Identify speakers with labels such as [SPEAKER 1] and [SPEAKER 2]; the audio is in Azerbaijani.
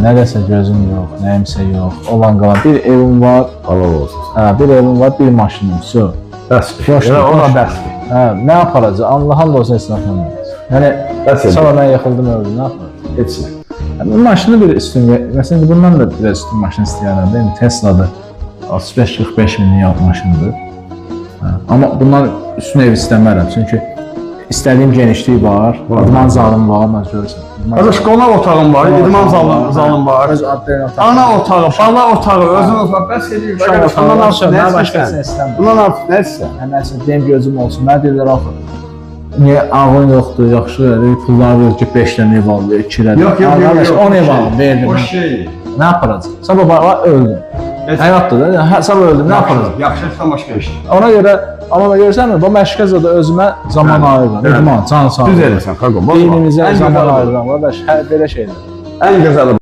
[SPEAKER 1] Nədəsə gözüm yox, nəyimsə yox, olan qalan. Bir evim var,
[SPEAKER 2] Halal olsun.
[SPEAKER 1] bir evim var, bir maşınım, su.
[SPEAKER 2] Bəsdir. O da bəsdir.
[SPEAKER 1] Nə aparacaq? Allah olsun esnafla. Yəni, sonra mən yıxıldım öldüm, nə aparacaq?
[SPEAKER 2] Heç nə.
[SPEAKER 1] Maşını bir üstün, məsələn, bundan da biraz üstün maşın istəyərəm, değil mi? Tesla'dır, 35-45 minlik maşındır. Amma bundan üstün ev istəmərəm, çünki istədiyim genişlik var, idman zalım var, mən görürsən.
[SPEAKER 2] Qardaş, qonaq otağım var, idman zalım var.
[SPEAKER 1] Öz adlarına
[SPEAKER 2] Ana otağı, bala otağı, özün otağı, bəs edir. Bundan artıq nə istəyirsən? Bundan artıq nə istəyirsən?
[SPEAKER 1] Həməsində deyim gözüm olsun, mən deyirlər axı. Niyə ağın yoxdur, yaxşı, pulları yox ki, 5 dənə ev aldı, 2 dənə.
[SPEAKER 2] Yox.
[SPEAKER 1] 10 ev aldım, verdim.
[SPEAKER 2] O şey.
[SPEAKER 1] Nə yaparacaq? Sabah bana öldüm. Həyatdır da, sabah öldüm, nə yaparacaq?
[SPEAKER 2] Yaxşılıqdan başqa iş.
[SPEAKER 1] Ona görə, amma görürsən mi, bu məşqəzə də özümə zaman ayırıram. İdman, can sağlığı.
[SPEAKER 2] Düz edirsən, Xaqo.
[SPEAKER 1] Dinimizə zaman ayırıram, qardaş, belə şeylər.
[SPEAKER 2] Ən gözəli